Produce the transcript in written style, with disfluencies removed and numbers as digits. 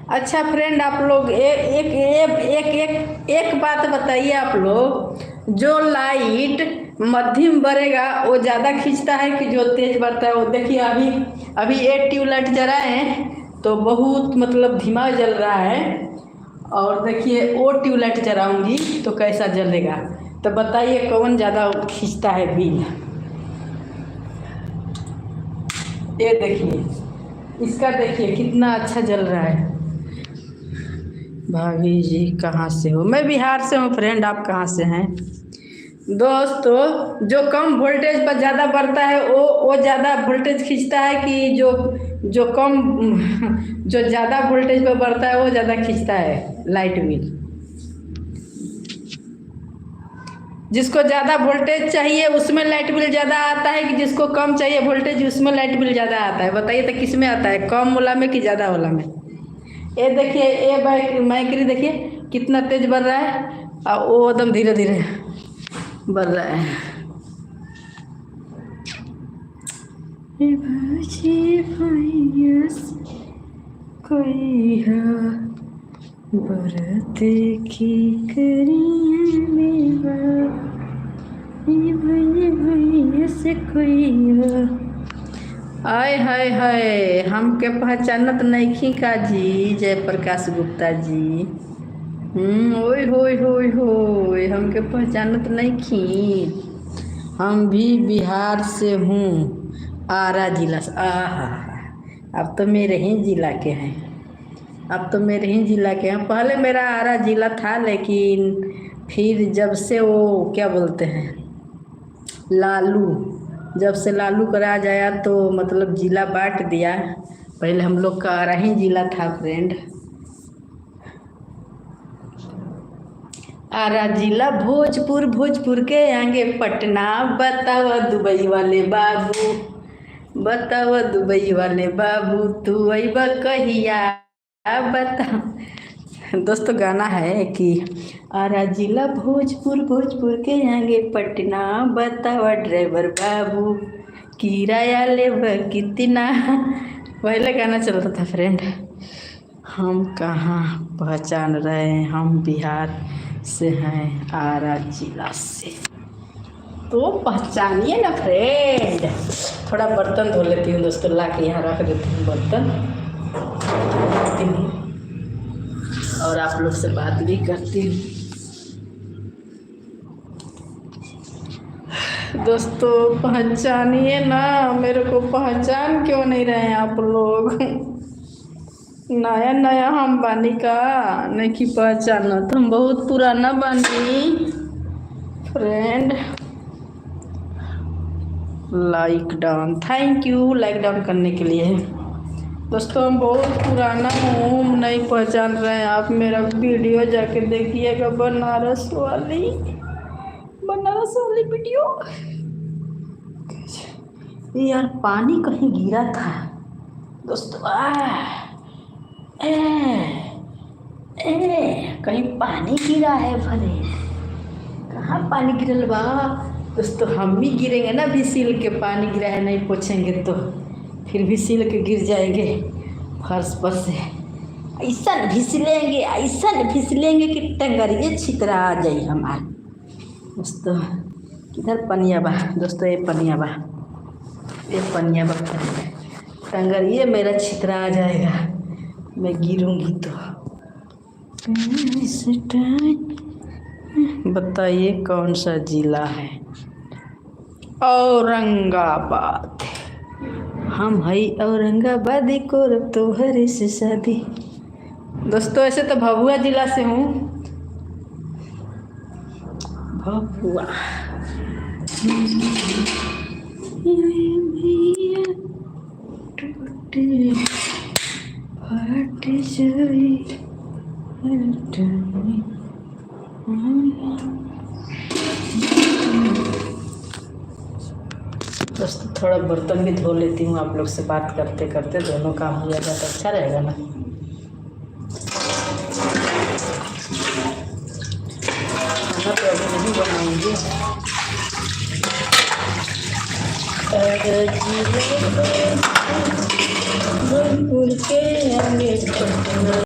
अच्छा फ्रेंड, आप लोग एक बात बताइए। आप लोग, जो लाइट मध्यम बढ़ेगा वो ज़्यादा खींचता है कि जो तेज बढ़ता है वो? देखिए अभी अभी ये ट्यूबलाइट जलाए हैं तो बहुत मतलब धीमा जल रहा है, और देखिए वो ट्यूबलाइट जलाऊंगी तो कैसा जलेगा। तो बताइए कौन ज़्यादा खींचता है बिल? ये देखिए, इसका देखिए कितना अच्छा जल रहा है। भाभी जी कहाँ से हो? मैं बिहार से हूँ फ्रेंड, आप कहाँ से हैं? दोस्तों, जो कम वोल्टेज पर ज़्यादा बढ़ता है वो ज़्यादा वोल्टेज खींचता है कि जो जो कम जो ज़्यादा वोल्टेज पर बढ़ता है वो ज़्यादा खींचता है लाइट बिल? जिसको ज़्यादा वोल्टेज चाहिए उसमें लाइट बिल ज़्यादा आता है कि जिसको कम चाहिए वोल्टेज उसमें लाइट बिल ज़्यादा आता है? बताइए तो किस में आता है, कम वाला में कि ज़्यादा वाला में? ये देखिए, ये मैक्री देखिए कितना तेज बढ़ रहा है और वो एकदम धीरे धीरे बढ़ रहा है। कोई बरते की से कोई आय हाय हाय, हमके पहचानत नइखी का जी? जयप्रकाश गुप्ता जी। ओए होए होए होए, हमके पहचानत नइखी? हम भी बिहार से हूँ, आरा जिला से। आहा, अब तो मेरे ही जिला के हैं। अब तो मेरे ही जिला के हैं। पहले मेरा आरा जिला था, लेकिन फिर जब से वो क्या बोलते हैं, लालू, जब से लालू का राज आया तो मतलब जिला बांट दिया। पहले हम लोग का आरा ही जिला था फ्रेंड। आरा जिला भोजपुर, भोजपुर के आगे पटना। बतावा दुबई वाले बाबू, बतावा दुबई वाले बाबू, तू अइबा कहिया? बता। दोस्तों गाना है कि आरा जिला भोजपुर, भोजपुर के आगे पटना। बतावा ड्राइवर बाबू, किराया लेबा कितना? पहले गाना चलता था फ्रेंड। हम कहाँ पहचान रहे हैं, हम बिहार से हैं, आरा जिला से। तो पहचानिए ना फ्रेंड। थोड़ा बर्तन धो लेती हूँ दोस्तों, ला के यहाँ रख देती हूँ बर्तन और आप लोग से बात भी करती हूँ। दोस्तों पहचानिए ना, मेरे को पहचान क्यों नहीं रहे हैं आप लोग? नया नया हम बानी का नहीं की पहचाना, तो हम बहुत पुराना बानी friend. Like down, thank you like down करने के लिए। दोस्तों हम बहुत पुराना हूँ, नहीं पहचान रहे हैं आप। मेरा वीडियो जाके देखिएगा, बनारस वाली वीडियो। यार पानी कहीं गिरा था दोस्तों। कहीं पानी गिरा है भले? कहाँ पानी गिरल बा दोस्तों? हम भी गिरेंगे ना, भी सील के पानी गिरा है नहीं पोछेंगे तो फिर भी सील के गिर जाएंगे फर्श पर से। ऐसा फिसलेंगे कि टंगरिए छितरा आ जाए हमारे। दोस्तों किधर पनिया बा दोस्तों? ये पनिया बा टंगरिए मेरा छितरा आ जाएगा, मैं गिरूंगी तो। बताइए कौन सा जिला है? औरंगाबाद। हम हई औरंगाबाद को तोहरे से शादी। दोस्तों ऐसे तो भभुआ जिला से हूँ, भभुआ। दोस्तों थोड़ा बर्तन भी धो लेती हूँ, आप लोग से बात करते करते दोनों काम हो जाएगा तो अच्छा रहेगा ना। खाना तो अभी नहीं बनाऊंगी। भोजपुर के आगे